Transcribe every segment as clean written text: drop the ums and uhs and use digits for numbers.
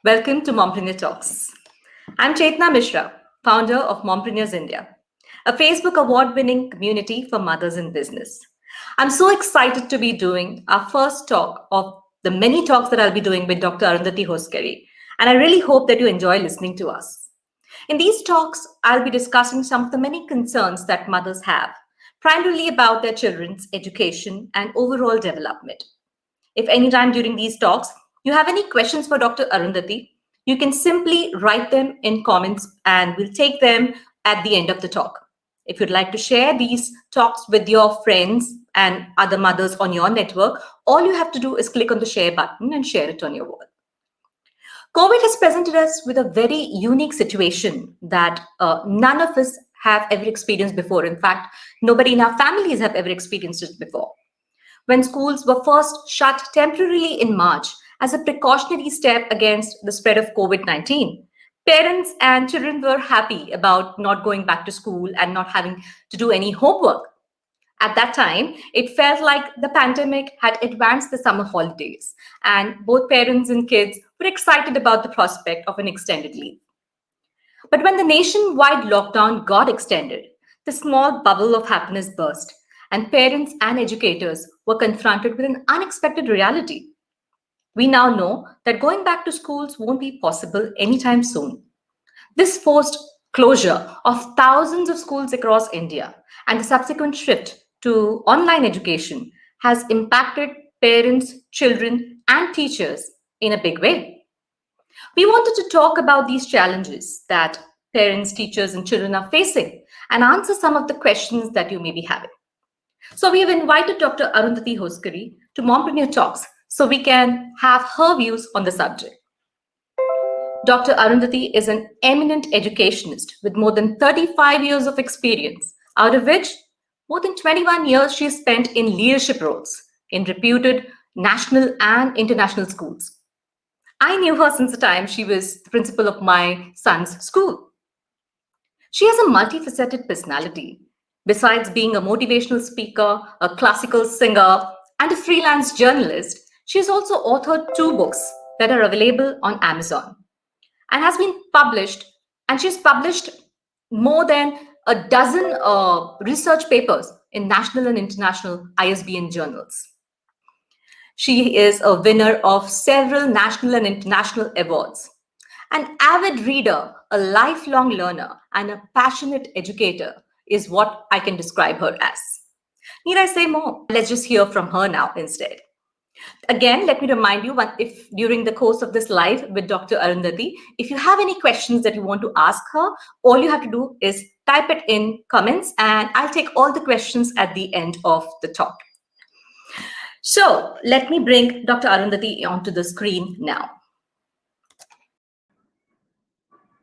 Welcome to Mompreneur Talks. I'm Chetna Mishra, founder of Mompreneurs India, a Facebook award winning community for mothers in business. I'm so excited to be doing our first talk of the many talks that I'll be doing with Dr. Arundhati Hoskeri, and I really hope that you enjoy listening to us. In these talks, I'll be discussing some of the many concerns that mothers have, primarily about their children's education and overall development. If anytime during these talks you have any questions for Dr. Arundhati, you can simply write them in comments and we'll take them at the end of the talk. If you'd like to share these talks with your friends and other mothers on your network, all you have to do is click on the share button and share it on your wall. COVID has presented us with a very unique situation that none of us have ever experienced before. In fact, nobody in our families have ever experienced it before. When schools were first shut temporarily in March as a precautionary step against the spread of COVID 19. Parents and children were happy about not going back to school and not having to do any homework. At that time, it felt like the pandemic had advanced the summer holidays, and both parents and kids were excited about the prospect of an extended leave. But when the nationwide lockdown got extended, the small bubble of happiness burst, and parents and educators were confronted with an unexpected reality. We now know that going back to schools won't be possible anytime soon. This forced closure of thousands of schools across India and the subsequent shift to online education has impacted parents, children, and teachers in a big way. We wanted to talk about these challenges that parents, teachers, and children are facing and answer some of the questions that you may be having. So we have invited Dr. Arundhati Hoskeri to Mompreneur Talks so we can have her views on the subject. Dr. Arundhati is an eminent educationist with more than 35 years of experience, out of which more than 21 years she spent in leadership roles in reputed national and international schools. I knew her since the time she was the principal of my son's school. She has a multifaceted personality. Besides being a motivational speaker, a classical singer, and a freelance journalist, she has also authored two books that are available on Amazon and has been published, and she's published more than a dozen research papers in national and international ISBN journals. She is a winner of several national and international awards. An avid reader, a lifelong learner, and a passionate educator is what I can describe her as. Need I say more? Let's just hear from her now instead. Again, let me remind you, if during the course of this live with Dr. Arundhati, if you have any questions that you want to ask her, all you have to do is type it in comments and I'll take all the questions at the end of the talk. So let me bring Dr. Arundhati onto the screen now.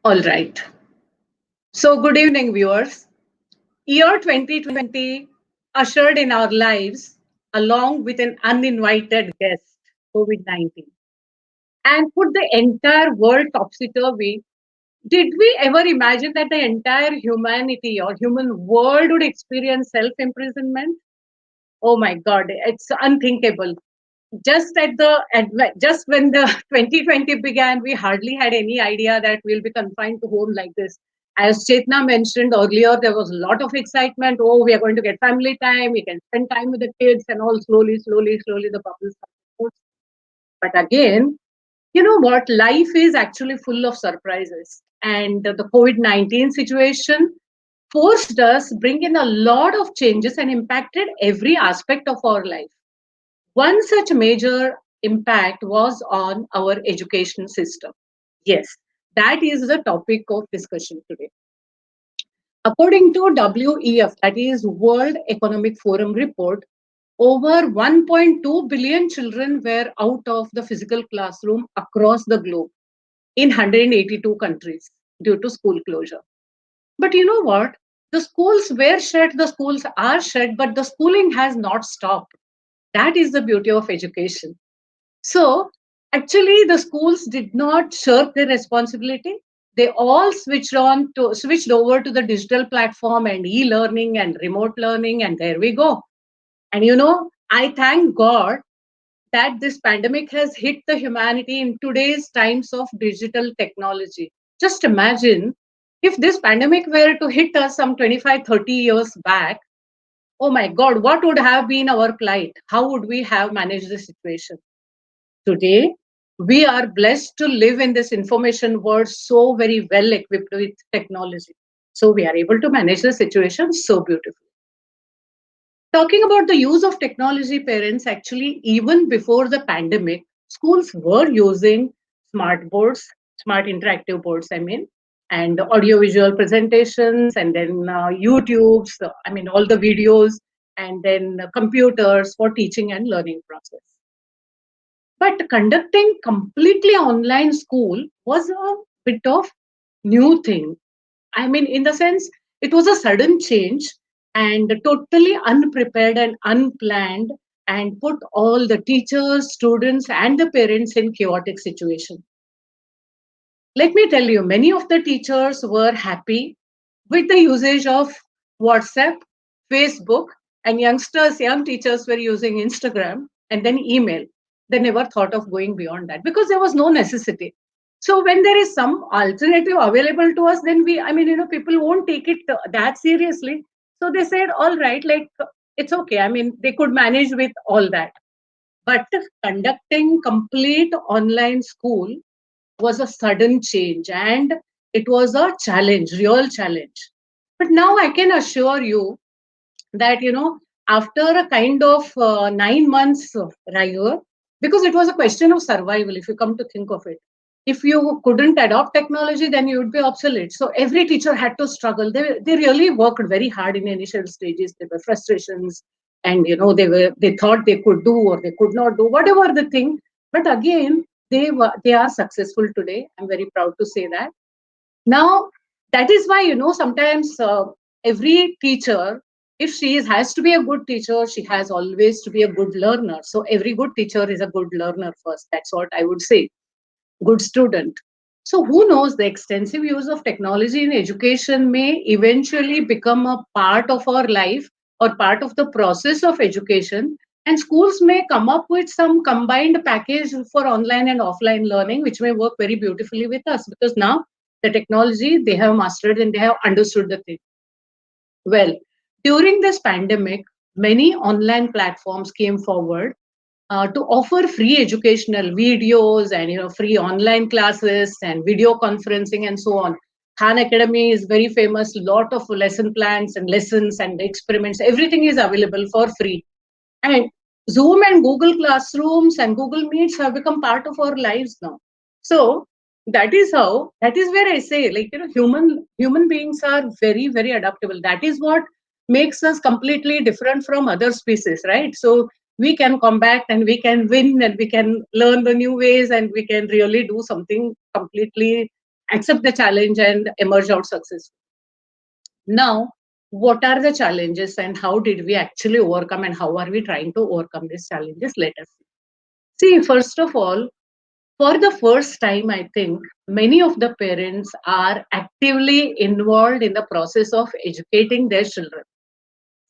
All right. So good evening, viewers. Year 2020 ushered in our lives along with an uninvited guest, COVID-19, and put the entire world topsy-turvy. Did we ever imagine that the entire humanity or human world would experience self-imprisonment? Oh my God, it's unthinkable. Just when the 2020 began, we hardly had any idea that we'll be confined to home like this. As Chetna mentioned earlier, there was a lot of excitement. Oh, we are going to get family time. We can spend time with the kids, and all slowly, the bubbles started. But again, you know what? Life is actually full of surprises, and the COVID-19 situation forced us, bring in a lot of changes, and impacted every aspect of our life. One such major impact was on our education system. Yes, that is the topic of discussion today. According to WEF, that is World Economic Forum report, over 1.2 billion children were out of the physical classroom across the globe in 182 countries due to school closure. But you know what? The schools were shut, the schools are shut, but the schooling has not stopped. That is the beauty of education. So, actually, the schools did not shirk their responsibility. They all switched over to the digital platform and e-learning and remote learning, and there we go. And you know, I thank God that this pandemic has hit the humanity in today's times of digital technology. Just imagine if this pandemic were to hit us some 25, 30 years back. Oh my God, what would have been our plight? How would we have managed the situation? Today, we are blessed to live in this information world so very well equipped with technology. So we are able to manage the situation so beautifully. Talking about the use of technology, parents actually, even before the pandemic, schools were using smart boards, smart interactive boards, I mean, and audiovisual presentations, and then YouTube's, I mean, all the videos, and then computers for teaching and learning process. But conducting completely online school was a bit of new thing. I mean, in the sense, it was a sudden change and totally unprepared and unplanned, and put all the teachers, students, and the parents in chaotic situation. Let me tell you, many of the teachers were happy with the usage of WhatsApp, Facebook, and young teachers were using Instagram and then email. They never thought of going beyond that because there was no necessity. So when there is some alternative available to us, then we, I mean, people won't take it that seriously. So they said, all right, like it's okay. I mean, they could manage with all that. But conducting complete online school was a sudden change, and it was a challenge, real challenge. But now I can assure you that, after a kind of 9 months rigor, because it was a question of survival, if you come to think of it. If you couldn't adopt technology, then you would be obsolete. So every teacher had to struggle. They really worked very hard in initial stages. There were frustrations, and they thought they could do or they could not do whatever the thing. But again, they are successful today. I'm very proud to say that. Now, that is why, sometimes every teacher, if has to be a good teacher, she has always to be a good learner. So every good teacher is a good learner first. That's what I would say. Good student. So who knows, the extensive use of technology in education may eventually become a part of our life or part of the process of education. And schools may come up with some combined package for online and offline learning, which may work very beautifully with us because now the technology they have mastered and they have understood the thing. Well, during this pandemic, many online platforms came forward to offer free educational videos and free online classes and video conferencing and so on. Khan Academy is very famous. Lot of lesson plans and lessons and experiments. Everything is available for free. And Zoom and Google Classrooms and Google Meets have become part of our lives now. So that is where I say, like, human beings are very, very adaptable. That is what makes us completely different from other species, right? So we can combat and we can win and we can learn the new ways and we can really do something completely, accept the challenge and emerge out successful. Now, what are the challenges and how did we actually overcome and how are we trying to overcome these challenges? Let us see. First of all, for the first time, I think many of the parents are actively involved in the process of educating their children.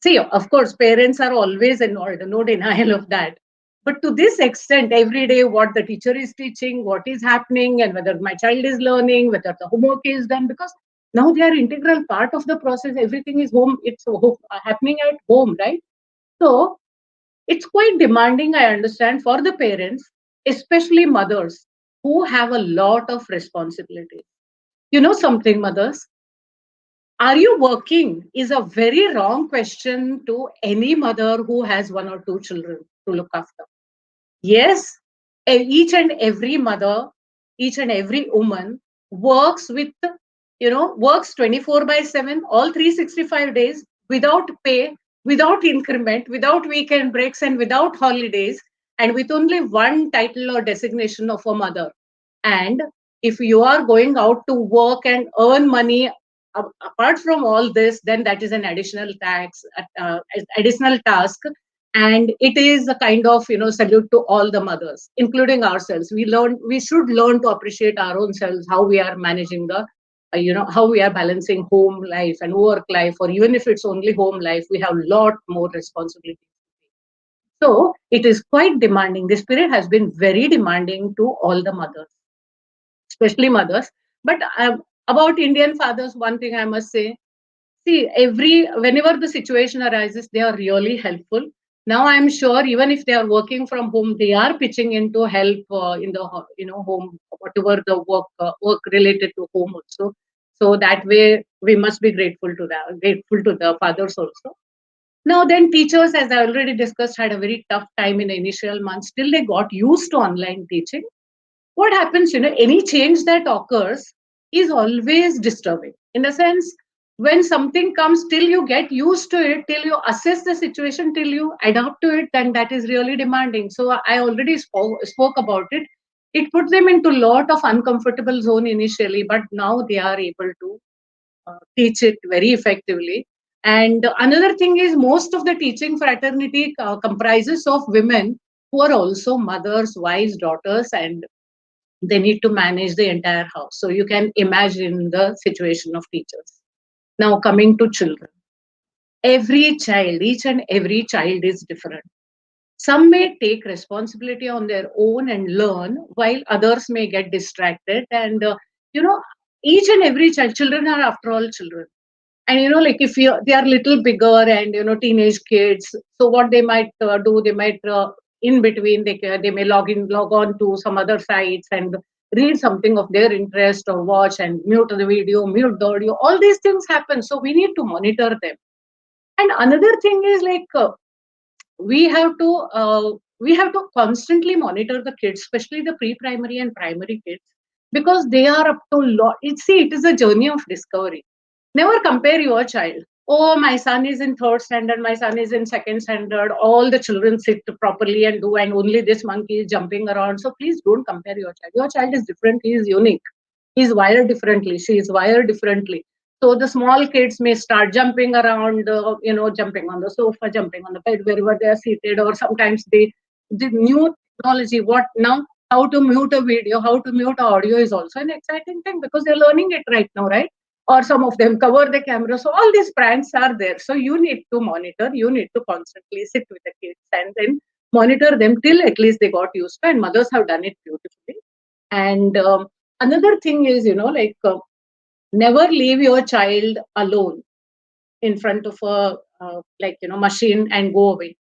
See, of course, parents are always involved, no denial of that. But to this extent, every day, what the teacher is teaching, what is happening, and whether my child is learning, whether the homework is done, because now they are integral part of the process. Everything is home, happening at home, right? So it's quite demanding, I understand, for the parents, especially mothers who have a lot of responsibility. You know something, mothers? Are you working is a very wrong question to any mother who has one or two children to look after. Yes, each and every mother, each and every woman works with, works 24 by 7, all 365 days without pay, without increment, without weekend breaks, and without holidays, and with only one title or designation of a mother. And if you are going out to work and earn money apart from all this, then that is an additional additional task, and it is a kind of salute to all the mothers, including ourselves. We should learn to appreciate our own selves, how we are managing the how we are balancing home life and work life, or even if it's only home life, we have a lot more responsibility. So It is quite demanding. This period has been very demanding to all the mothers, especially mothers. But about Indian fathers, one thing I must say: see, whenever the situation arises, they are really helpful. Now I'm sure even if they are working from home, they are pitching in to help in the home, whatever the work related to home also. So that way we must be grateful to the fathers also. Now then, teachers, as I already discussed, had a very tough time in the initial months till they got used to online teaching. What happens, any change that occurs is always disturbing. In the sense, when something comes, till you get used to it, till you assess the situation, till you adapt to it, then that is really demanding. So I already spoke about it. It put them into a lot of uncomfortable zone initially, but now they are able to teach it very effectively. And another thing is, most of the teaching fraternity comprises of women who are also mothers, wives, daughters, and they need to manage the entire house. So you can imagine the situation of teachers. Now, coming to children, every child, each and every child is different. Some may take responsibility on their own and learn, while others may get distracted. And, you know, each and every child, children are after all children. And like if they are little bigger and teenage kids, so what they might do, they might in between they may log on to some other sites and read something of their interest or watch and mute the video, mute the audio. All these things happen, so we need to monitor them. And another thing is, like, we have to constantly monitor the kids, especially the pre-primary and primary kids, because they are up to lot. See, it is a journey of discovery. Never compare your child. Oh, my son is in third standard, my son is in second standard. All the children sit properly and do, and only this monkey is jumping around. So please don't compare your child. Your child is different. He is unique. He is wired differently. She is wired differently. So the small kids may start jumping around, jumping on the sofa, jumping on the bed, wherever they are seated, or sometimes the new technology. What now? How to mute a video, how to mute audio is also an exciting thing because they're learning it right now, right? Or some of them cover the camera. So all these pranks are there. So you need to monitor. You need to constantly sit with the kids and then monitor them till at least they got used to. And mothers have done it beautifully. And another thing is, never leave your child alone in front of a machine and go away,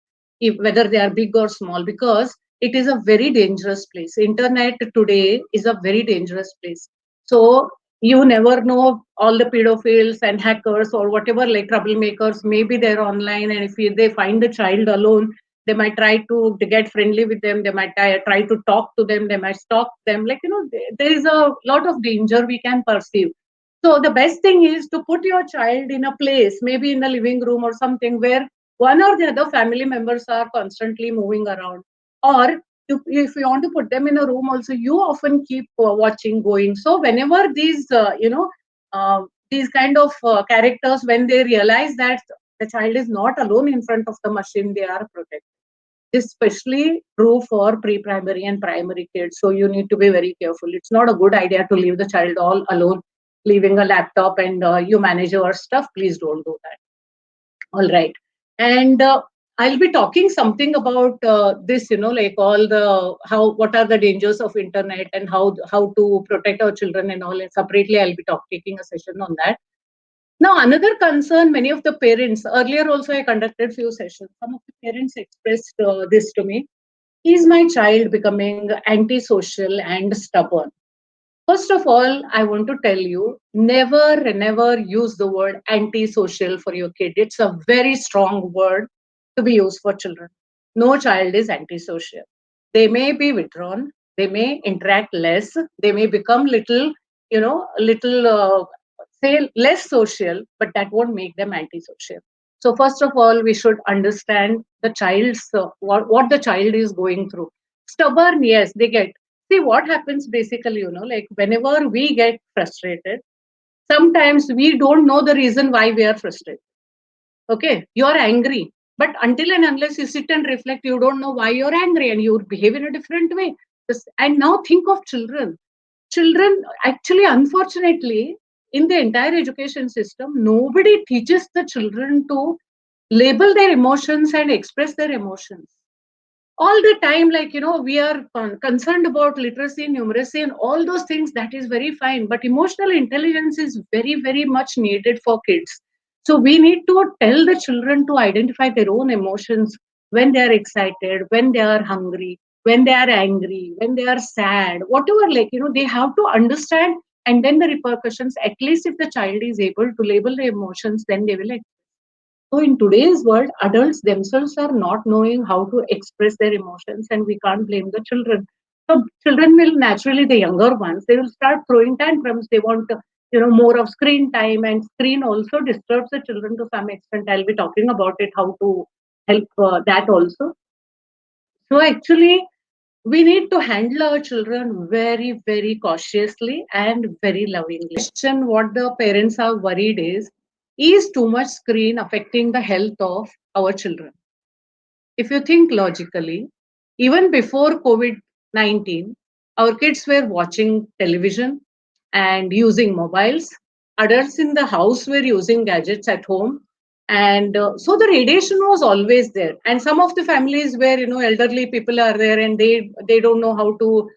whether they are big or small, because it is a very dangerous place. Internet today is a very dangerous place. So you never know, all the pedophiles and hackers or whatever, like troublemakers, maybe they're online, and if they find the child alone, they might try to get friendly with them, they might try to talk to them, they might stalk them, there is a lot of danger we can perceive. So the best thing is to put your child in a place, maybe in the living room or something, where one or the other family members are constantly moving around. Or if you want to put them in a room also, you often keep watching, going. So whenever these kind of characters, when they realize that the child is not alone in front of the machine, they are protected. Especially true for pre-primary and primary kids. So you need to be very careful. It's not a good idea to leave the child all alone, leaving a laptop and you manage your stuff. Please don't do that. All right. And I'll be talking something about this, like all the what are the dangers of internet and how to protect our children and all. And separately, I'll be taking a session on that. Now, another concern, many of the parents, earlier also I conducted few sessions, some of the parents expressed this to me: is my child becoming antisocial and stubborn? First of all, I want to tell you, never use the word antisocial for your kid. It's a very strong word to be used for children. No child is antisocial. They may be withdrawn, they may interact less, they may become little, say, less social, but that won't make them antisocial. So, first of all, we should understand the child's what the child is going through. Stubborn, yes, they get. See, what happens basically, like whenever we get frustrated, sometimes we don't know the reason why we are frustrated. Okay, you're angry, but until and unless you sit and reflect, you don't know why you're angry and you behave in a different way. And now think of children. Children, actually, unfortunately, in the entire education system, nobody teaches the children to label their emotions and express their emotions. all the time, like, we are concerned about literacy, numeracy, and all those things. That is very fine, but emotional intelligence is very, very much needed for kids. So we need to tell the children to identify their own emotions, when they are excited, when they are hungry, when they are angry, when they are sad, whatever, like, they have to understand. And then the repercussions, at least if the child is able to label the emotions, then they will. So in today's world, adults themselves are not knowing how to express their emotions, and we can't blame the children. So children will naturally, the younger ones, they will start throwing tantrums. They want, more of screen time, and screen also disturbs the children to some extent. I'll be talking about it, how to help that also. So actually, we need to handle our children very, very cautiously and very lovingly. Question what the parents are worried is too much screen affecting the health of our children? If you think logically, even before COVID-19, our kids were watching television and using mobiles. Adults in the house were using gadgets at home. And so the radiation was always there. And some of the families where, elderly people are there, and they don't know how to,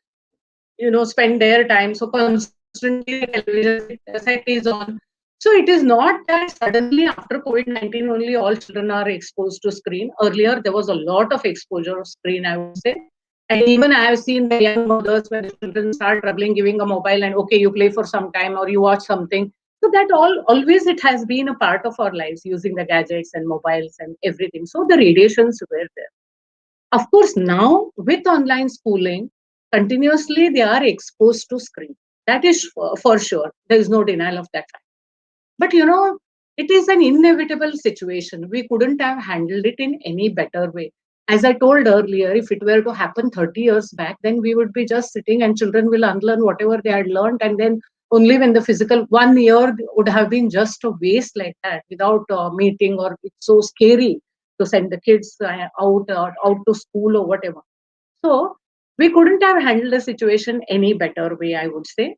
spend their time. So constantly the television set is on. So it is not that suddenly after COVID-19 only all children are exposed to screen. Earlier there was a lot of exposure of screen, I would say. And even I have seen the young mothers when the children start troubling, giving a mobile and okay, you play for some time or you watch something. So that all always it has been a part of our lives, using the gadgets and mobiles and everything. So the radiations were there. Of course, now with online schooling, continuously they are exposed to screen. That is for sure. There is no denial of that fact. But it is an inevitable situation. We couldn't have handled it in any better way. As I told earlier, if it were to happen 30 years back, then we would be just sitting and children will unlearn whatever they had learned. And then only when the physical 1 year would have been just a waste like that without meeting, or it's so scary to send the kids out to school or whatever. So we couldn't have handled the situation any better way, I would say.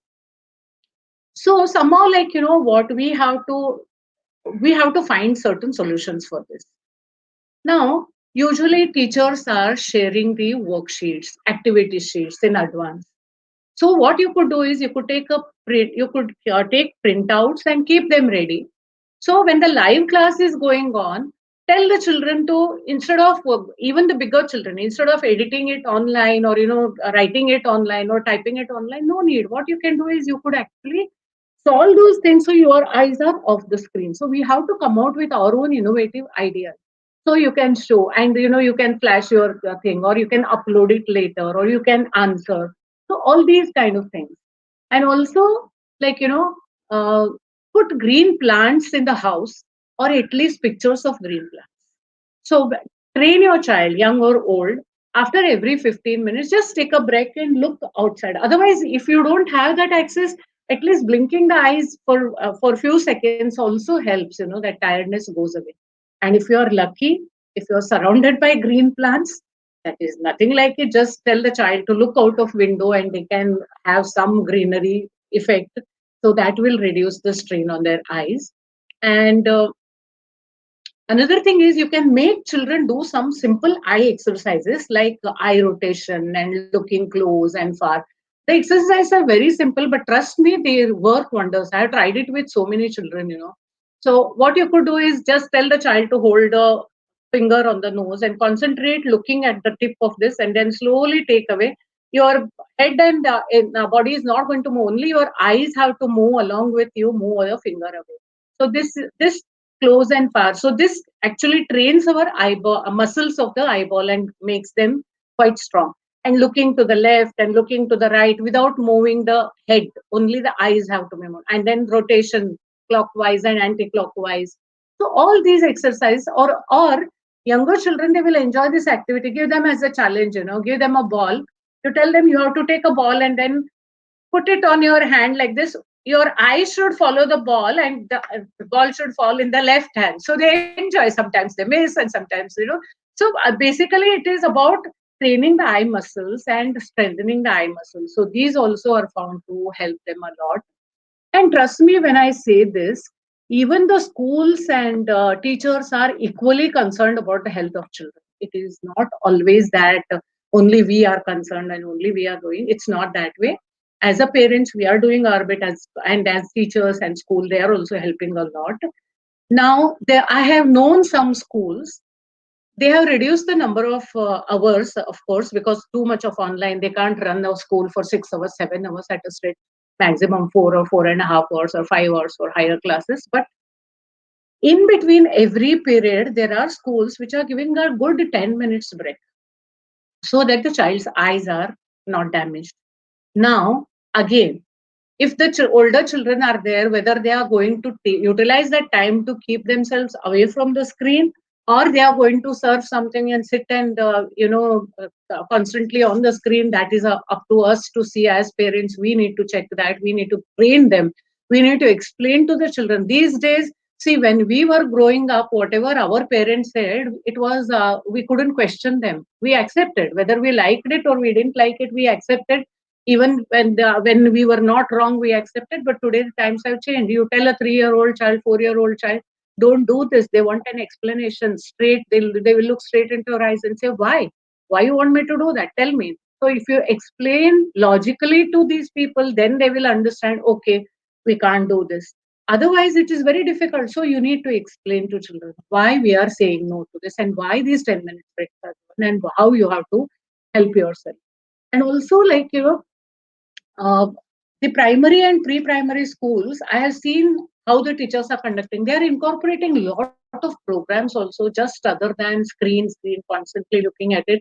So somehow, like, what we have to find certain solutions for this. Now, usually teachers are sharing the worksheets, activity sheets in advance. So what you could do is you could take a print, you could take printouts and keep them ready. So when the live class is going on, tell the children to, instead of even the bigger children, instead of editing it online, or writing it online or typing it online, no need. What you can do is you could actually solve those things so your eyes are off the screen. So we have to come out with our own innovative ideas. So you can show, and you can flash your thing, or you can upload it later, or you can answer. So all these kind of things. And also, like, uh, put green plants in the house, or at least pictures of green plants. So train your child, young or old, after every 15 minutes, just take a break and look outside. Otherwise, if you don't have that access, at least blinking the eyes for a few seconds also helps, that tiredness goes away. And if you are lucky, if you are surrounded by green plants, that is nothing like it. Just tell the child to look out of window and they can have some greenery effect. So that will reduce the strain on their eyes. And another thing is you can make children do some simple eye exercises like eye rotation and looking close and far. The exercises are very simple, but trust me, they work wonders. I have tried it with so many children. So what you could do is just tell the child to hold a finger on the nose and concentrate looking at the tip of this, and then slowly take away. Your head and body is not going to move. Only your eyes have to move along with you. Move your finger away. So this close and far. So this actually trains our eyeball muscles of the eyeball and makes them quite strong. And looking to the left and looking to the right without moving the head, only the eyes have to be moved. And then rotation clockwise and anti-clockwise. So all these exercises, or younger children, they will enjoy this activity. Give them as a challenge. Give them a ball. You tell them you have to take a ball and then put it on your hand like this. Your eyes should follow the ball, and the ball should fall in the left hand. So they enjoy. Sometimes they miss, and sometimes. So basically, it is about training the eye muscles and strengthening the eye muscles. So these also are found to help them a lot. And trust me when I say this, even the schools and teachers are equally concerned about the health of children. It is not always that only we are concerned and only we are doing. It's not that way. As a parents, we are doing our bit, and as teachers and school, they are also helping a lot. Now, I have known some schools, they have reduced the number of hours, of course, because too much of online. They can't run a school for 6 hours, 7 hours at a straight, maximum 4 or 4.5 hours or 5 hours for higher classes. But in between every period, there are schools which are giving a good 10 minutes break so that the child's eyes are not damaged. Now, again, if the older children are there, whether they are going to utilize that time to keep themselves away from the screen, or they are going to surf something and sit and constantly on the screen, that is up to us to see. As parents, we need to check that. We need to train them. We need to explain to the children. These days, see, when we were growing up, whatever our parents said, it was we couldn't question them. We accepted, whether we liked it or we didn't like it, we accepted. Even when we were not wrong, we accepted. But today the times have changed. You tell a 3-year-old child, 4-year-old child, don't do this. They want an explanation straight. They will look straight into your eyes and say, why you want me to do that? Tell me. So if you explain logically to these people, then they will understand, okay, we can't do this. Otherwise it is very difficult. So you need to explain to children why we are saying no to this, and why these 10 minutes breaks are given, and how you have to help yourself. And also, like, uh, the primary and pre-primary schools, I have seen how the teachers are conducting. They are incorporating a lot of programs also, just other than screen constantly looking at it.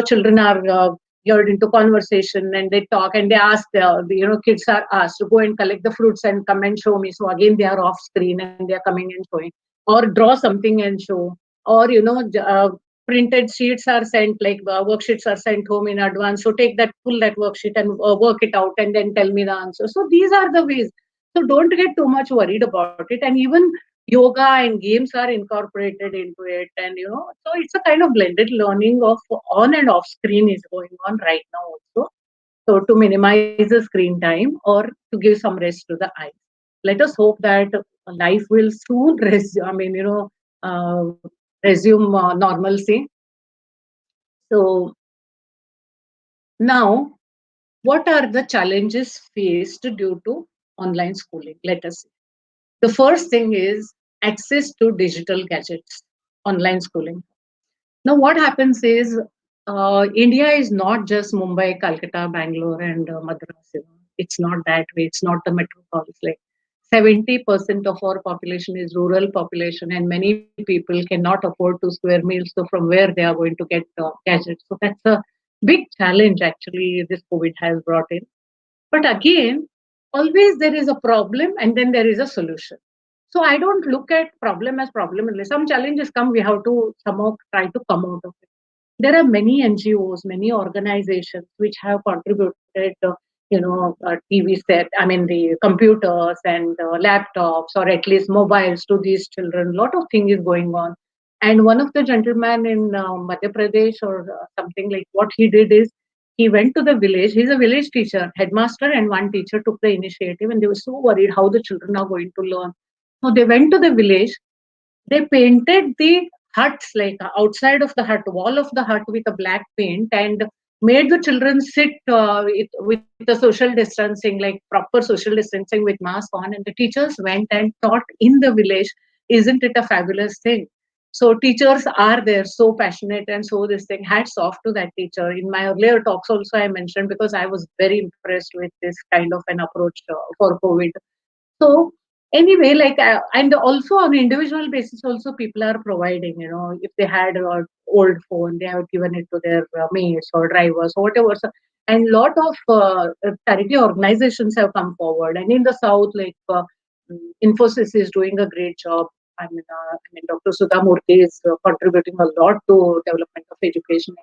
Children are geared into conversation, and they talk and they ask. Kids are asked to go and collect the fruits and come and show me. So again, they are off screen and they are coming and showing, or draw something and show, or printed sheets are sent, like worksheets are sent home in advance. So take that, pull that worksheet and work it out and then tell me the answer. So these are the ways. So don't get too much worried about it. And even yoga and games are incorporated into it. And so it's a kind of blended learning of on and off screen is going on right now also. So to minimize the screen time or to give some rest to the eyes. Let us hope that life will soon resume normalcy. So now, what are the challenges faced due to online schooling? Let us see. The first thing is access to digital gadgets, online schooling. Now, what happens is India is not just Mumbai, Calcutta, Bangalore, and Madras. It's not that way. It's not the metropolis. Like 70% of our population is rural population, and many people cannot afford to square meals. So from where they are going to get gadgets? So that's a big challenge actually. This COVID has brought in. But again, always there is a problem and then there is a solution. So I don't look at problem as problem. Unless some challenges come, we have to somehow try to come out of it. There are many NGOs, many organizations which have contributed, TV set, I mean the computers and laptops, or at least mobiles to these children. A lot of things is going on. And one of the gentlemen in Madhya Pradesh or something, like, what he did is he went to the village. He's a village teacher, headmaster, and one teacher took the initiative, and they were so worried how the children are going to learn. So they went to the village. They painted the huts, like outside of the hut, wall of the hut, with a black paint, and made the children sit with the social distancing, like proper social distancing with mask on. And the teachers went and taught in the village. Isn't it a fabulous thing? So teachers are there, so passionate, and so this thing. Hats off to that teacher. In my earlier talks, also I mentioned, because I was very impressed with this kind of an approach for COVID. So anyway, like, and also on individual basis, also people are providing. If they had an old phone, they have given it to their mates or drivers or whatever. So, and lot of charity organizations have come forward. And in the south, like Infosys is doing a great job. I mean, Dr. Sudha Murthy is contributing a lot to development of education.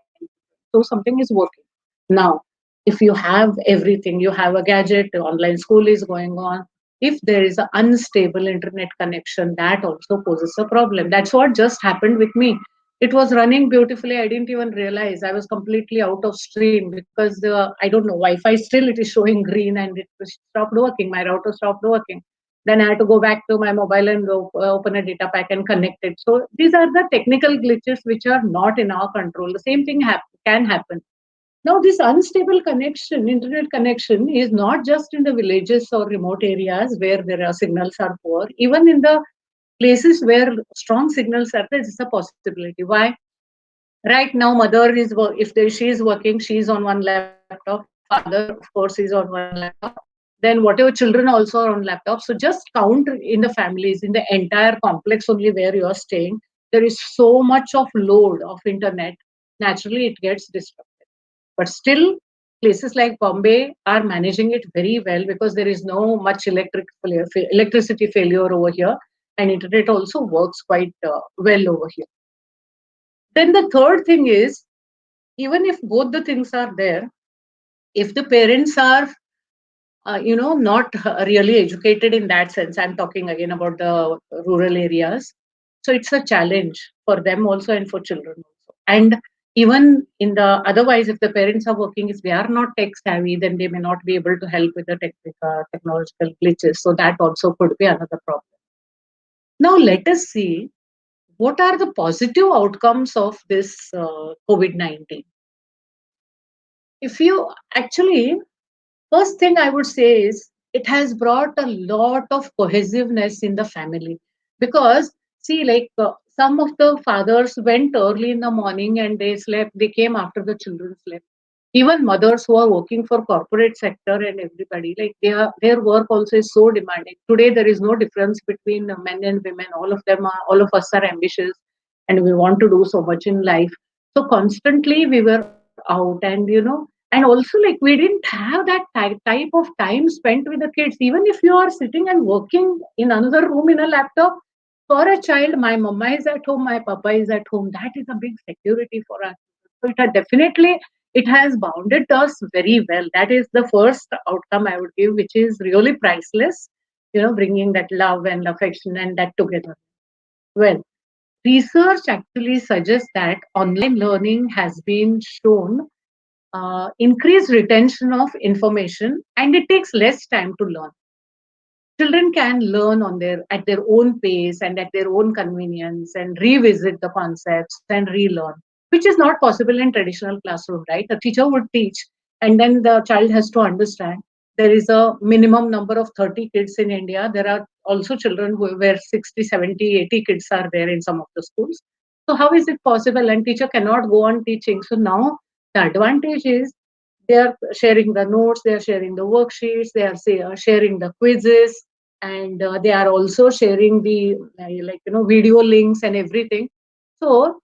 So something is working. Now, if you have everything, you have a gadget, online school is going on. If there is an unstable internet connection, that also poses a problem. That's what just happened with me. It was running beautifully. I didn't even realize I was completely out of stream, because I don't know, Wi-Fi still it is showing green, and it stopped working. My router stopped working. Then I had to go back to my mobile and open a data pack and connect it. So these are the technical glitches which are not in our control. The same thing can happen. Now, this unstable connection, internet connection, is not just in the villages or remote areas where there are signals are poor. Even in the places where strong signals are there, it's a possibility. Why? Right now, mother is if she is working, she is on one laptop. Father, of course, is on one laptop. Then whatever children also are on laptop. So just count in the families, in the entire complex only where you are staying. There is so much of load of internet. Naturally, it gets disrupted. But still, places like Bombay are managing it very well because there is no much electricity failure over here, and internet also works quite well over here. Then the third thing is, even if both the things are there, if the parents are not really educated in that sense, I'm talking again about the rural areas, so it's a challenge for them also and for children also. And even in the otherwise, if the parents are working, if they are not tech savvy, then they may not be able to help with the technological glitches, so that also could be another problem. Now let us see what are the positive outcomes of this COVID-19. If you actually, first thing I would say is it has brought a lot of cohesiveness in the family. Because, see, like some of the fathers went early in the morning and they slept, they came after the children slept. Even mothers who are working for corporate sector and everybody, like their work also is so demanding. Today, there is no difference between men and women. All of us are ambitious and we want to do so much in life. So constantly we were out and and also like we didn't have that type of time spent with the kids. Even if you are sitting and working in another room in a laptop, for a child, my mama is at home, my papa is at home, that is a big security for us. So it had definitely, it has bounded us very well. That is the first outcome I would give, which is really priceless, bringing that love and affection and that together. Well, research actually suggests that online learning has been shown increase retention of information, and it takes less time to learn. Children can learn on their at their own pace and at their own convenience and revisit the concepts and relearn, which is not possible in traditional classroom, right? A teacher would teach and then the child has to understand. There is a minimum number of 30 kids in India. There are also children where 60, 70, 80 kids are there in some of the schools. So how is it possible? And teacher cannot go on teaching. So now the advantage is they are sharing the notes, they are sharing the worksheets, they are sharing the quizzes, and they are also sharing the video links and everything. So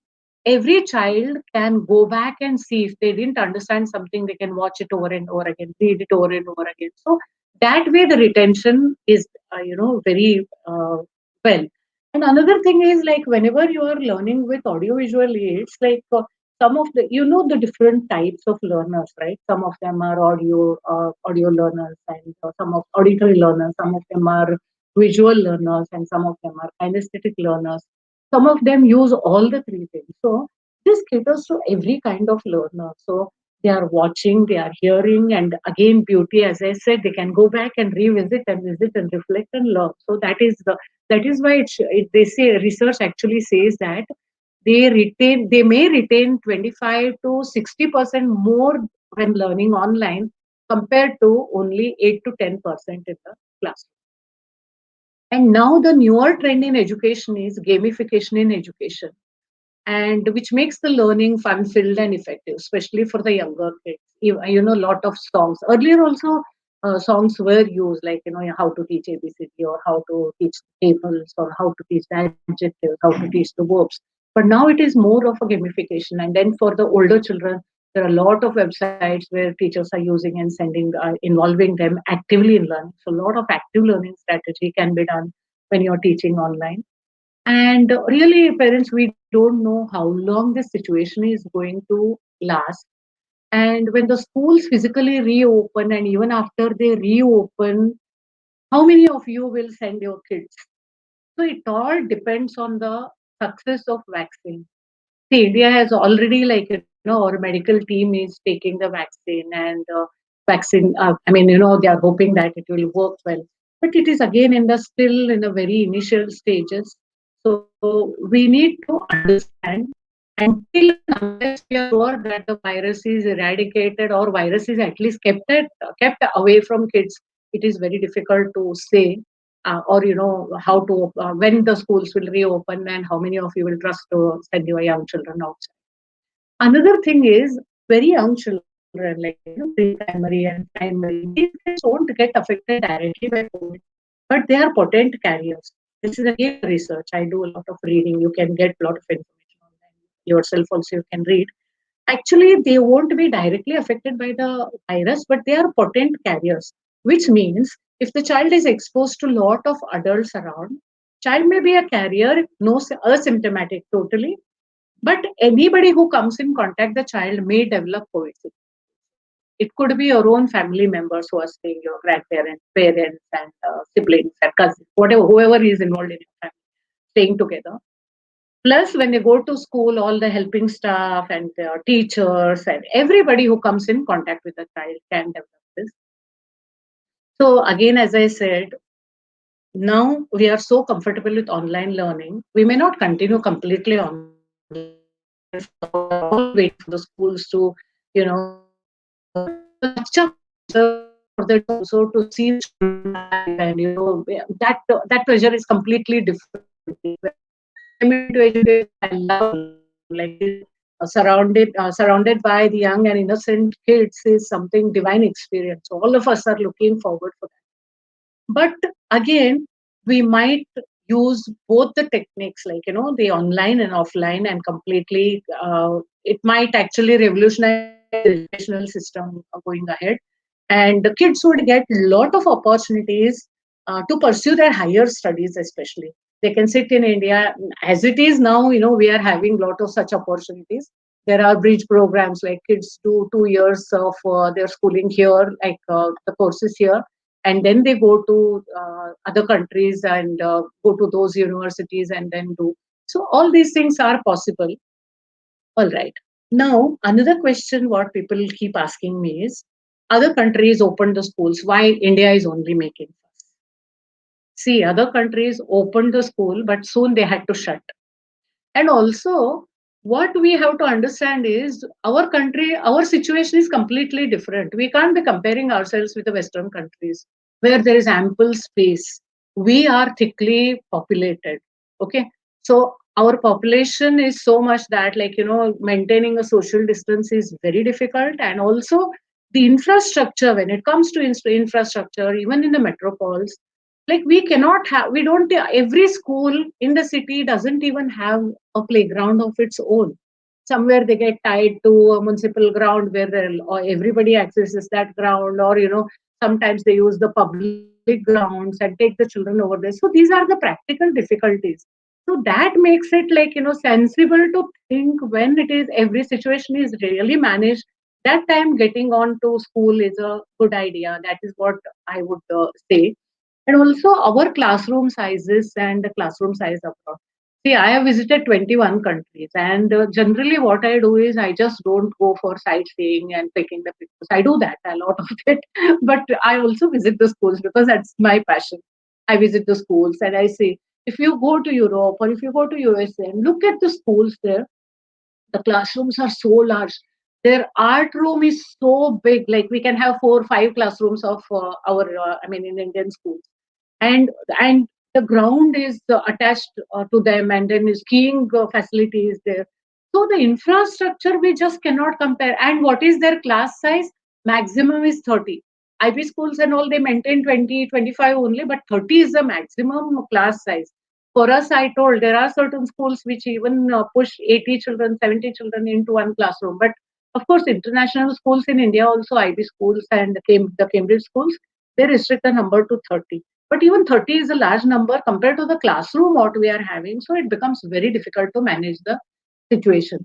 every child can go back and see. If they didn't understand something, they can watch it over and over again, read it over and over again. So that way the retention is very well. And another thing is, like, whenever you are learning with audiovisual aids, like some of the the different types of learners, right? Some of them are audio learners, and some of auditory learners, some of them are visual learners, and some of them are kinesthetic learners. Some of them use all the three things. So this caters to every kind of learner. So they are watching, they are hearing, and again, beauty, as I said, they can go back and revisit and visit and reflect and learn. So that is why they say, research actually says that they may retain 25 to 60% more when learning online compared to only 8 to 10% in the classroom. And now the newer trend in education is gamification in education, and which makes the learning fun filled and effective, especially for the younger kids. Lot of songs earlier also, songs were used, like how to teach ABCD, or how to teach tables, or how to teach the adjectives, how to teach the verbs. But now it is more of a gamification. And then for the older children, there are a lot of websites where teachers are using and involving them actively in learning. So a lot of active learning strategy can be done when you're teaching online. And really, parents, we don't know how long this situation is going to last. And when the schools physically reopen, and even after they reopen, how many of you will send your kids? So it all depends on the success of vaccine. See, India has already, like, our medical team is taking the vaccine, and vaccine, I mean, they are hoping that it will work well. but it is again in the still in the very initial stages. So we need to understand, until and unless we are sure that the virus is eradicated or virus is at least kept away from kids, it is very difficult to say, or how to when the schools will reopen and how many of you will trust to send your young children outside. Another thing is very young children, like pre-primary and primary, these kids won't get affected directly by COVID, but they are potent carriers. This is again a research. I do a lot of reading. You can get a lot of information online yourself. Also, you can read. Actually, they won't be directly affected by the virus, but they are potent carriers, which means if the child is exposed to a lot of adults around, child may be a carrier, no asymptomatic totally, but anybody who comes in contact the child may develop COVID. It could be your own family members who are staying, your grandparents, parents, and siblings and cousins, whatever, whoever is involved in your family, staying together. Plus, when they go to school, all the helping staff and teachers and everybody who comes in contact with the child can develop this. So, again, as I said, now we are so comfortable with online learning. We may not continue completely online. All wait for the schools to, catch up for the also to see the children live, and that pressure is completely different. Coming into education, I love like surrounded by the young and innocent kids is something divine experience. So all of us are looking forward for that. But again, we might use both the techniques, like the online and offline, and completely. It might actually revolutionize the educational system going ahead, and the kids would get a lot of opportunities to pursue their higher studies, especially. They can sit in India as it is now. We are having a lot of such opportunities. There are bridge programs, like kids do 2 years of their schooling here, like the courses here, and then they go to other countries and go to those universities and then do. So all these things are possible. All right. Now, another question what people keep asking me is, other countries opened the schools. Why India is only making fuss? See, other countries opened the school, but soon they had to shut. And also, what we have to understand is our country, our situation is completely different. We can't be comparing ourselves with the Western countries where there is ample space. We are thickly populated. Okay. So our population is so much that, like, maintaining a social distance is very difficult. And also, the infrastructure, when it comes to infrastructure, even in the metropoles, like we don't, every school in the city doesn't even have a playground of its own. Somewhere they get tied to a municipal ground where or everybody accesses that ground, or sometimes they use the public grounds and take the children over there. So these are the practical difficulties. So that makes it, like, sensible to think, when it is every situation is really managed, that time getting on to school is a good idea. That is what I would say. And also our classroom sizes and the classroom size abroad. See, I have visited 21 countries, and generally what I do is I just don't go for sightseeing and taking the pictures. I do that a lot of it, but I also visit the schools because that's my passion. I visit the schools and I see, if you go to Europe or if you go to USA and look at the schools there, the classrooms are so large. Their art room is so big, like we can have 4 or 5 classrooms of in Indian schools. And the ground is attached to them, and then skiing facility is there. So the infrastructure we just cannot compare. And what is their class size? Maximum is 30. IB schools and all, they maintain 20, 25 only, but 30 is the maximum class size. For us, I told, there are certain schools which even push 80 children, 70 children into one classroom. But of course, international schools in India also, IB schools and the Cambridge schools, they restrict the number to 30. But even 30 is a large number compared to the classroom what we are having. So it becomes very difficult to manage the situation.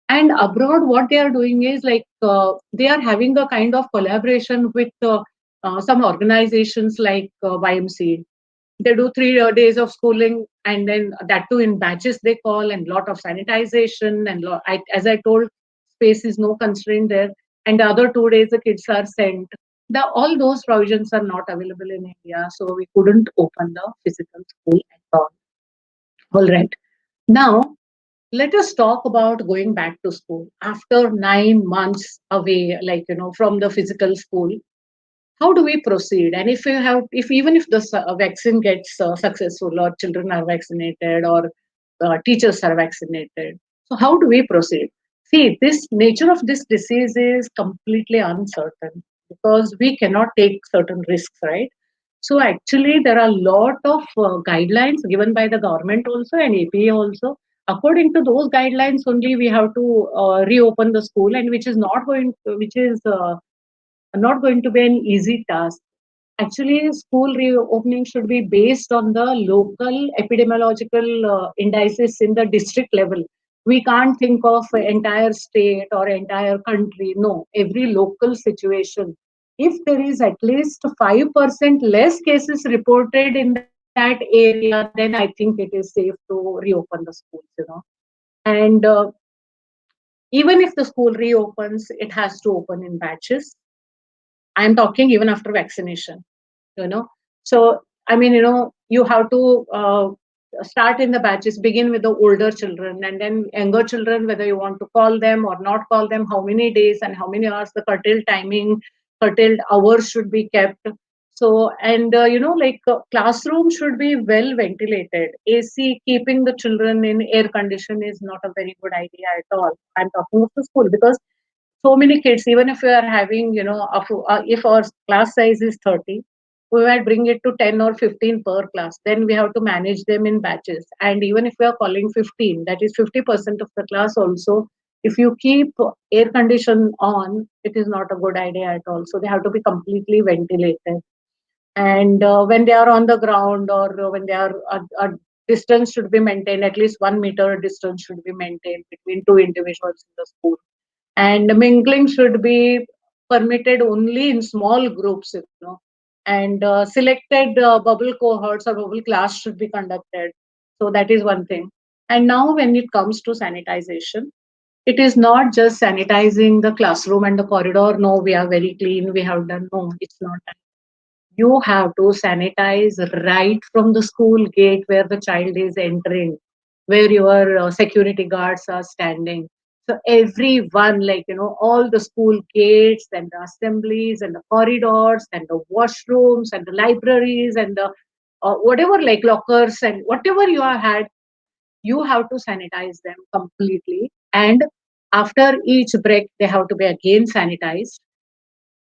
And abroad, what they are doing is, like, they are having a kind of collaboration with some organizations like YMCA. They do 3 days of schooling, and then that too in batches they call, and lot of sanitization, and as I told, space is no constraint there. And the other 2 days the kids are sent. All those provisions are not available in India, so we couldn't open the physical school at all. All right. Now, let us talk about going back to school after 9 months away, like, from the physical school. How do we proceed? And if even if the vaccine gets successful, or children are vaccinated, or teachers are vaccinated, so how do we proceed? See, this nature of this disease is completely uncertain because we cannot take certain risks, right? So actually, there are a lot of guidelines given by the government also and APA also. According to those guidelines, only we have to reopen the school, and which is not going to be an easy task. Actually, school reopening should be based on the local epidemiological indices in the district level. We can't think of entire state or entire country. No, every local situation. If there is at least 5% less cases reported in that area, then I think it is safe to reopen the schools. And even if the school reopens, it has to open in batches. I'm talking even after vaccination, you know. So, I mean, you have to start in the batches, begin with the older children, and then younger children, whether you want to call them or not call them, how many days and how many hours, the curtailed timing, curtailed hours should be kept. So, and like classroom should be well ventilated. AC, keeping the children in air condition is not a very good idea at all. I'm talking of the school because so many kids, even if we are having, if our class size is 30, we might bring it to 10 or 15 per class. Then we have to manage them in batches. And even if we are calling 15, that is 50% of the class also. If you keep air condition on, it is not a good idea at all. So they have to be completely ventilated. And when they are on the ground, or when they are, a distance should be maintained, at least 1 meter distance should be maintained between two individuals in the school, and mingling should be permitted only in small groups. And selected bubble cohorts or bubble class should be conducted. So that is one thing. And now when it comes to sanitization, it is not just sanitizing the classroom and the corridor. No, we are very clean, we have done. No, it's not that. You have to sanitize right from the school gate where the child is entering, where your security guards are standing. So everyone, like, all the school gates and the assemblies and the corridors and the washrooms and the libraries and the whatever, like lockers and whatever you have had, you have to sanitize them completely. And after each break, they have to be again sanitized.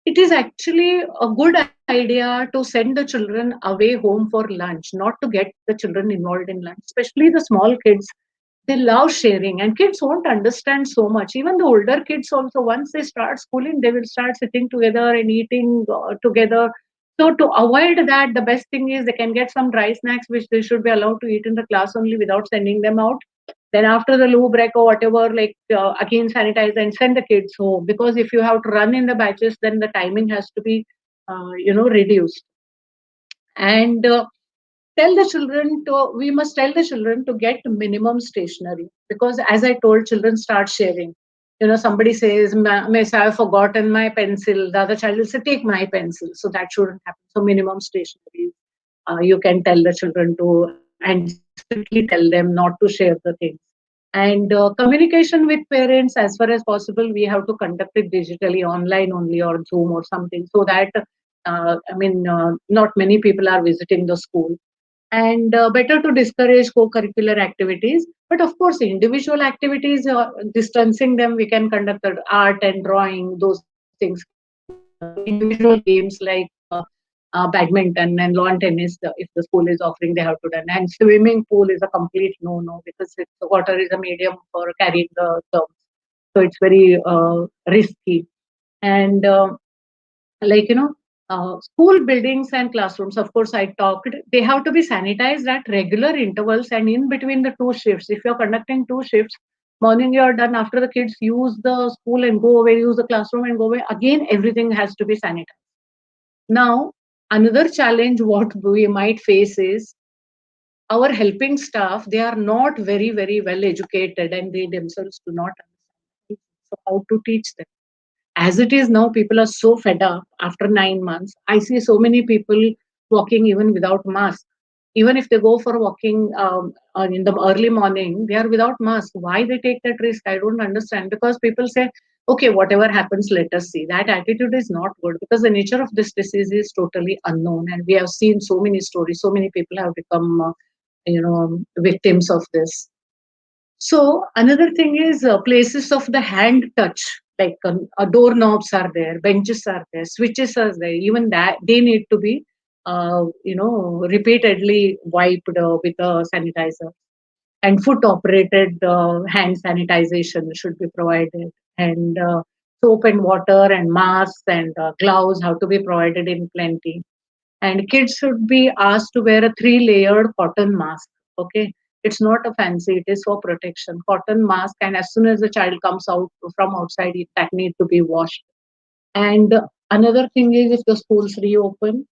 It is actually a good idea to send the children away home for lunch, not to get the children involved in lunch, especially the small kids. They love sharing, and kids won't understand so much. Even the older kids also, once they start schooling, they will start sitting together and eating together. So to avoid that, the best thing is they can get some dry snacks, which they should be allowed to eat in the class only without sending them out. Then after the loo break or whatever, like again sanitize and send the kids home. Because if you have to run in the batches, then the timing has to be, reduced. And we must tell the children to get minimum stationery, because as I told, children start sharing. Somebody says, Miss, I've forgotten my pencil. The other child will say, take my pencil. So that shouldn't happen. So minimum stationery, you can tell the children to, and strictly tell them not to share the things. And communication with parents, as far as possible, we have to conduct it digitally, online only, or Zoom or something, so that not many people are visiting the school. And better to discourage co-curricular activities. But of course, individual activities, distancing them, we can conduct art and drawing, those things. Individual games like badminton and lawn tennis, if the school is offering, they have to done. And swimming pool is a complete no-no, because water is a medium for carrying the germs. So it's very risky. And like school buildings and classrooms, of course, I talked, they have to be sanitized at regular intervals and in between the two shifts. If you're conducting two shifts, morning you're done, after the kids use the school and go away, use the classroom and go away, again everything has to be sanitized. Now, another challenge what we might face is our helping staff, they are not very, very well educated, and they themselves do not understand. So how to teach them? As it is now, people are so fed up after 9 months. I see so many people walking even without mask. Even if they go for walking in the early morning, they are without mask. Why they take that risk? I don't understand. Because people say, okay, whatever happens, let us see. That attitude is not good because the nature of this disease is totally unknown. And we have seen so many stories. So many people have become, victims of this. So another thing is places of the hand touch, like doorknobs are there, benches are there, switches are there. Even that they need to be, repeatedly wiped with a sanitizer. And foot operated hand sanitization should be provided. And soap and water and masks and gloves have to be provided in plenty. And kids should be asked to wear a three-layered cotton mask. Okay, it's not a fancy, it is for protection, cotton mask. And as soon as the child comes out from outside, that need to be washed. And another thing is, if the schools reopen,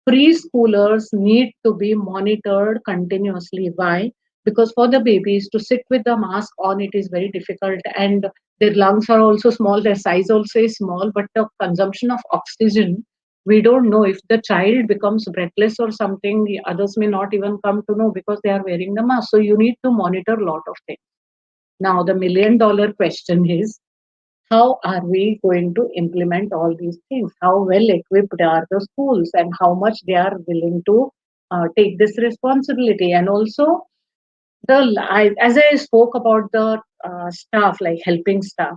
preschoolers need to be monitored continuously. Why? Because for the babies to sit with the mask on, it is very difficult, and their lungs are also small, their size also is small, but the consumption of oxygen, we don't know. If the child becomes breathless or something, the others may not even come to know because they are wearing the mask. So you need to monitor a lot of things. Now the million-dollar question is, how are we going to implement all these things? How well equipped are the schools, and how much they are willing to take this responsibility? And also, as I spoke about the staff, like helping staff,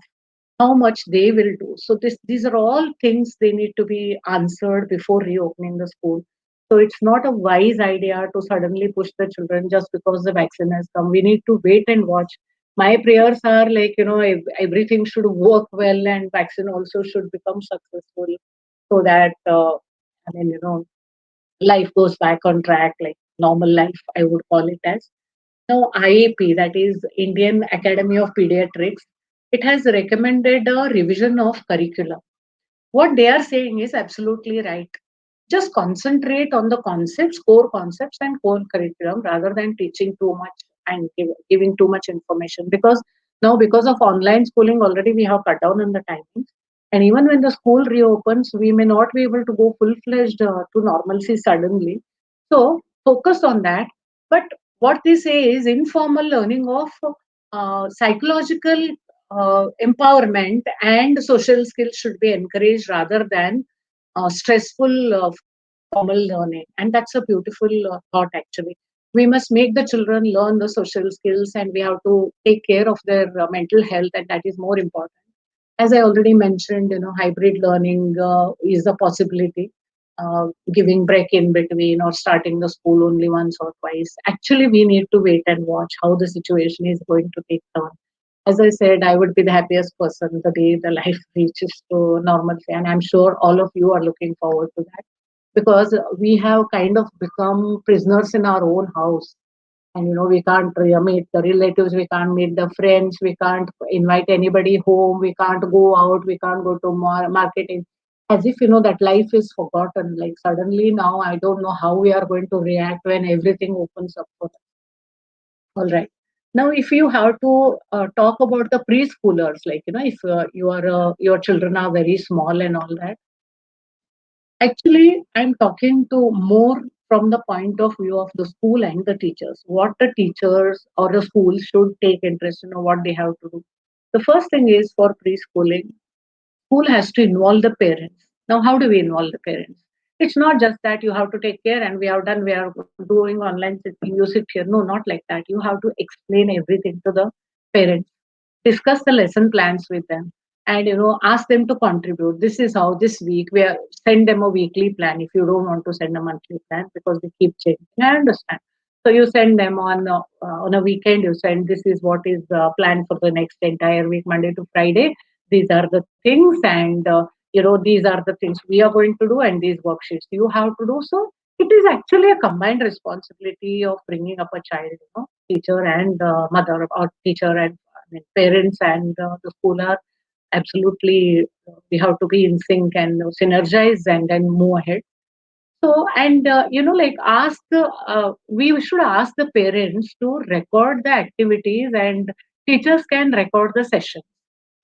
how much they will do. So these are all things they need to be answered before reopening the school. So it's not a wise idea to suddenly push the children just because the vaccine has come. We need to wait and watch. My prayers are like, everything should work well and vaccine also should become successful, so that life goes back on track, like normal life, I would call it as. Now, IAP, that is Indian Academy of Pediatrics, it has recommended a revision of curriculum. What they are saying is absolutely right. Just concentrate on the concepts, core concepts, and core curriculum rather than teaching too much and giving too much information. Because now, because of online schooling, already we have cut down on the timings. And even when the school reopens, we may not be able to go full fledged to normalcy suddenly. So, focus on that. But what they say is informal learning of psychological empowerment and social skills should be encouraged rather than stressful formal learning. And that's a beautiful thought, actually. We must make the children learn the social skills, and we have to take care of their mental health, and that is more important. As I already mentioned, hybrid learning is a possibility. Giving break in between or starting the school only once or twice. Actually, we need to wait and watch how the situation is going to take turn. As I said, I would be the happiest person the day the life reaches to normalcy. And I'm sure all of you are looking forward to that, because we have kind of become prisoners in our own house. And we can't meet the relatives, we can't meet the friends, we can't invite anybody home, we can't go out, we can't go to marketing. As if that life is forgotten. Like suddenly now, I don't know how we are going to react when everything opens up for us. All right. Now, if you have to talk about the preschoolers, like if your children are very small and all that, actually, I'm talking to more from the point of view of the school and the teachers. What the teachers or the schools should take interest in, or what they have to do. The first thing is, for preschooling, school has to involve the parents. Now, how do we involve the parents? It's not just that you have to take care and we have done, we are doing online sitting, you sit here. No, not like that. You have to explain everything to the parents, discuss the lesson plans with them, and ask them to contribute. This is how this week we are, send them a weekly plan if you don't want to send a monthly plan because they keep changing. I understand. So you send them on a weekend, you send, this is what is planned for the next entire week, Monday to Friday. These are the things, and these are the things we are going to do, and these worksheets you have to do. So it is actually a combined responsibility of bringing up a child. Teacher and mother, or teacher and, I mean, parents and the school are absolutely, we have to be in sync and synergize and then move ahead. So, and like ask we should ask the parents to record the activities, and teachers can record the session.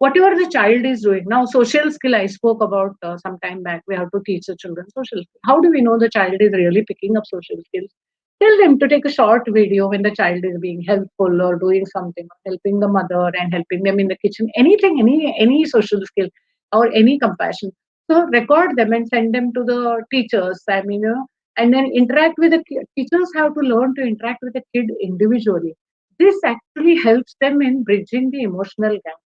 whatever the child is doing. Now, social skill I spoke about some time back. We have to teach the children social skill. How do we know the child is really picking up social skills? Tell them to take a short video when the child is being helpful or doing something, or helping the mother and helping them in the kitchen. Anything, any social skill or any compassion. So record them and send them to the teachers. I mean, and then interact with the teachers. Have to learn to interact with the kid individually. This actually helps them in bridging the emotional gap.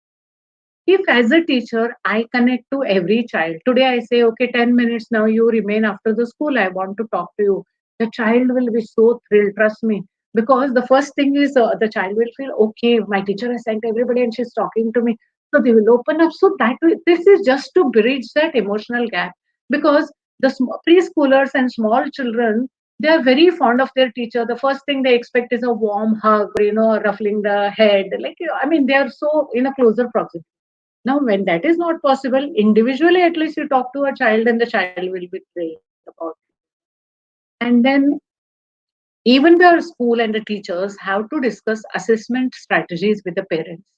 If as a teacher I connect to every child, today I say, okay, 10 minutes now you remain after the school, I want to talk to you. The child will be so thrilled, trust me. Because the first thing is the child will feel, okay, my teacher has sent everybody and she's talking to me. So they will open up. So this is just to bridge that emotional gap. Because the preschoolers and small children, they are very fond of their teacher. The first thing they expect is a warm hug or, ruffling the head. Like, I mean, they are so in a closer proximity. Now, when that is not possible, individually at least you talk to a child and the child will be thrilled about it. And then even the school and the teachers have to discuss assessment strategies with the parents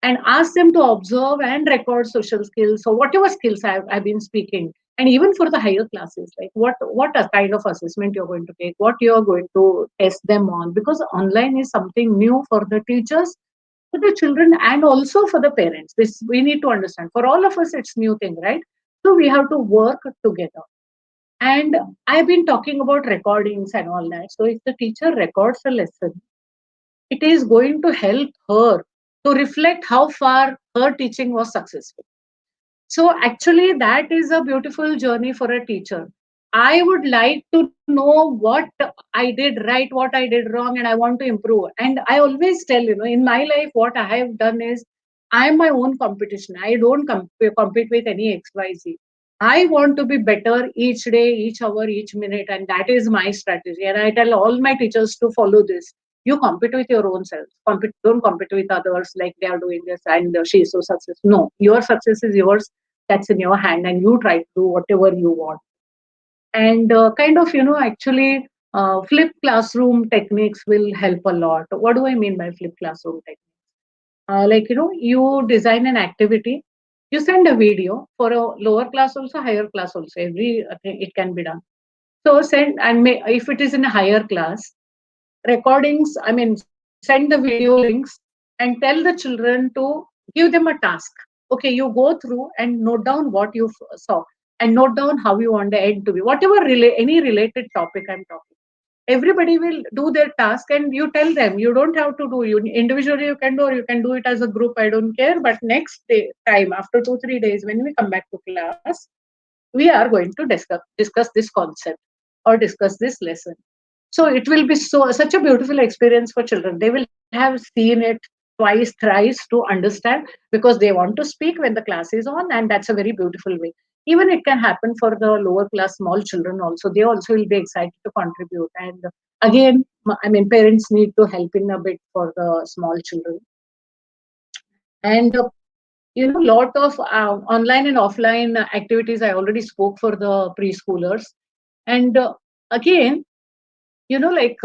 and ask them to observe and record social skills or whatever skills I've been speaking. And even for the higher classes, like what a kind of assessment you're going to take, what you're going to test them on, because online is something new for the teachers, for the children, and also for the parents. This we need to understand. For all of us, it's new thing, right? So we have to work together. And I've been talking about recordings and all that. So if the teacher records a lesson, it is going to help her to reflect how far her teaching was successful. So actually, that is a beautiful journey for a teacher. I would like to know what I did right, what I did wrong, and I want to improve. And I always tell, in my life, what I have done is I am my own competition. I don't compete with any XYZ. I want to be better each day, each hour, each minute, and that is my strategy. And I tell all my teachers to follow this. You compete with your own self. Don't compete with others like they are doing this and she is so successful. No, your success is yours. That's in your hand, and you try to do whatever you want. And kind of, actually, flip classroom techniques will help a lot. What do I mean by flip classroom techniques? Like, you design an activity, you send a video for a lower class also, higher class also. Every it can be done. So send, and if it is in a higher class, recordings, I mean, send the video links and tell the children to give them a task. Okay, you go through and note down what you saw and note down how you want the end to be. Whatever any related topic I'm talking. Everybody will do their task and you tell them. You don't have to do you individually. You can do, or you can do it as a group. I don't care. But next day, time after 2 3 days, when we come back to class, we are going to discuss this concept or discuss this lesson. So it will be such a beautiful experience for children. They will have seen it twice, thrice to understand, because they want to speak when the class is on, and that's a very beautiful way. Even it can happen for the lower class small children also. They also will be excited to contribute. And again, I mean, parents need to help in a bit for the small children. And lot of online and offline activities. I already spoke for the preschoolers. And again, like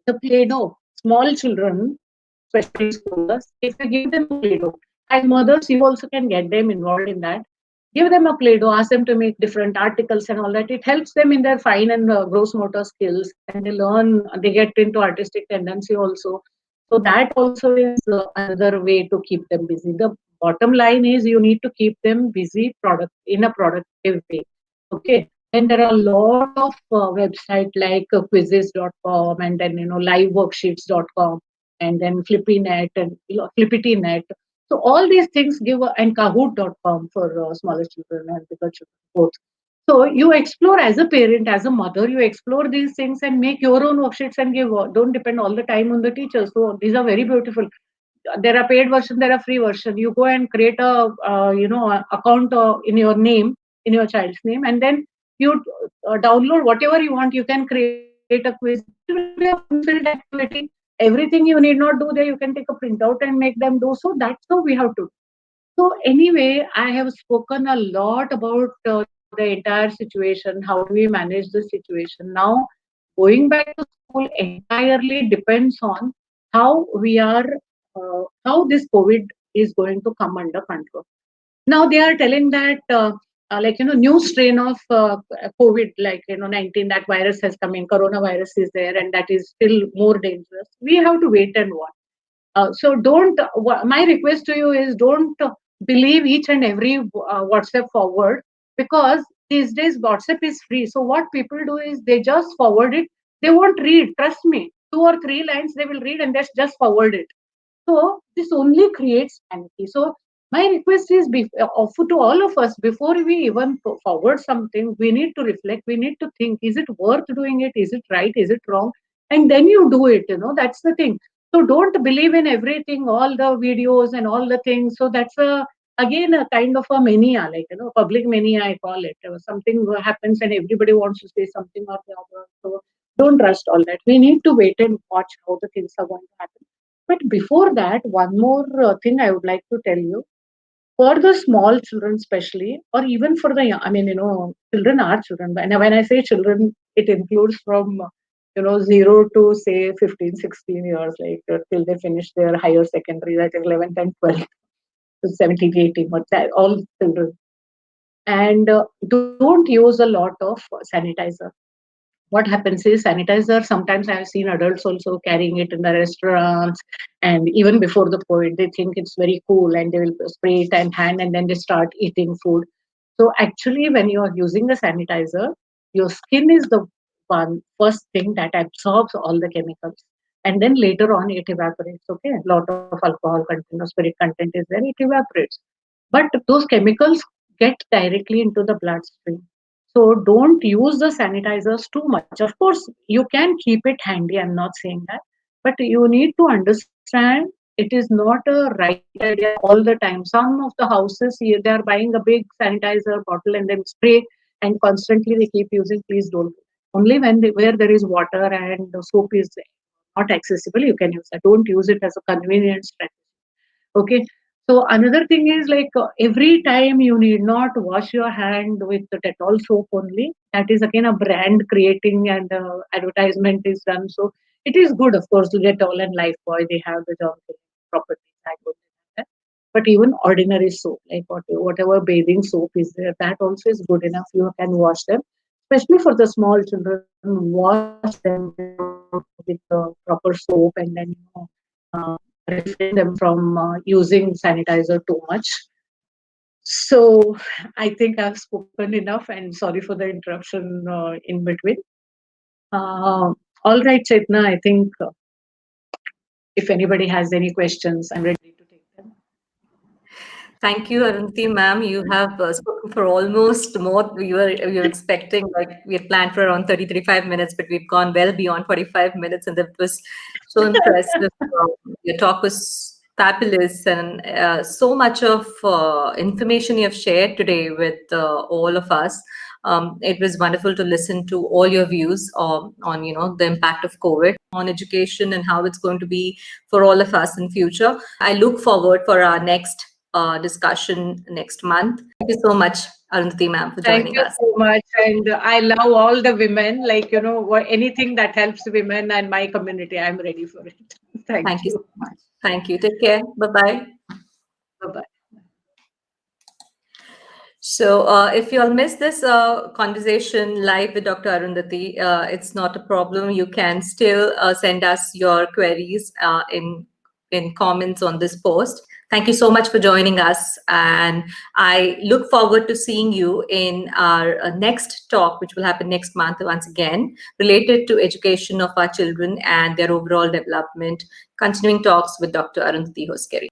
the Play-Doh, small children, especially schoolers, if you give them a Play-Doh, and mothers, you also can get them involved in that. Give them a Play-Doh, ask them to make different articles and all that. It helps them in their fine and gross motor skills, and they learn, they get into artistic tendency also. So that also is another way to keep them busy. The bottom line is you need to keep them busy in a productive way. Okay. And there are a lot of websites like quizzes.com, and then liveworksheets.com, and then flippynet and flippity.net. So all these things give and kahoot.com for smaller children and bigger children both. So you explore as a parent, as a mother, you explore these things and make your own worksheets and give. Don't depend all the time on the teachers. So these are very beautiful. There are paid version, there are free version. You go and create a account in your name, in your child's name, and then you download whatever you want. You can create a quiz. It will be a fun-filled activity. Everything you need not do there. You can take a printout and make them do. So that's how we have to. So anyway, I have spoken a lot about the entire situation. How do we manage the situation now? Going back to school entirely depends on how we are, how this COVID is going to come under control. Now they are telling that new strain of COVID, 19, that virus has come in, coronavirus is there, and that is still more dangerous. We have to wait and watch. So don't. My request to you is don't believe each and every WhatsApp forward, because these days WhatsApp is free. So what people do is they just forward it. They won't read. Trust me, 2 or 3 lines they will read and they just forward it. So this only creates anxiety. So my request is offer to all of us, before we even forward something, we need to reflect. We need to think: is it worth doing it? Is it right? Is it wrong? And then you do it. That's the thing. So don't believe in everything, all the videos and all the things. So that's again a kind of a mania, public mania I call it. Something happens and everybody wants to say something or the other. So don't trust all that. We need to wait and watch how the things are going to happen. But before that, one more thing I would like to tell you: for the small children, especially, or even for the young, children are children. When I say children, it includes from 0 to say 15, 16 years, till they finish their higher secondary, that is 11th and 12th, to 17, 18, but that, all children. And don't use a lot of sanitizer. What happens is, sanitizer, sometimes I've seen adults also carrying it in the restaurants, and even before the COVID they think it's very cool and they will spray it and hand, and then they start eating food. So actually, when you are using the sanitizer, your skin is the one first thing that absorbs all the chemicals, and then later on it evaporates. Okay, a lot of alcohol content or spirit content is there, it evaporates, but those chemicals get directly into the bloodstream. So don't use the sanitizers too much. Of course, you can keep it handy. I'm not saying that, but you need to understand it is not a right idea all the time. Some of the houses here, they are buying a big sanitizer bottle and then spray, and constantly they keep using. Please don't. Only where there is water and the soap is not accessible, you can use that. Don't use it as a convenience strategy. Okay. So another thing is, every time you need not wash your hand with the Dettol soap only. That is again a brand creating, and advertisement is done. So it is good, of course, to Dettol and Lifebuoy. They have the job properties. I would say that. But even ordinary soap, like whatever bathing soap is there, that also is good enough. You can wash them, especially for the small children. Wash them with the proper soap, and then uh, refrain them from using sanitizer too much. So I think I've spoken enough, and sorry for the interruption in between. All right, Chetna, I think if anybody has any questions, I'm ready to take them. Thank you, Arundhati ma'am. You have spoken for almost more we were expecting. Like we had planned for around 30, 35 minutes, but we've gone well beyond 45 minutes, and that was so impressive. Your talk was fabulous, and so much of information you have shared today with all of us. It was wonderful to listen to all your views on the impact of COVID on education and how it's going to be for all of us in future. I look forward for our next discussion next month. Thank you so much, Arundhati ma'am, for Thank joining you us. so much. And I love all the women, anything that helps women and my community, I'm ready for it. Thank Thank you you. so much. Thank you. Take care. Bye-bye. Bye-bye. So, if you all missed this conversation live with Dr. Arundhati, it's not a problem. You can still send us your queries in comments on this post. Thank you so much for joining us, and I look forward to seeing you in our next talk, which will happen next month once again, related to education of our children and their overall development. Continuing talks with Dr. Arundhati Hoskeri.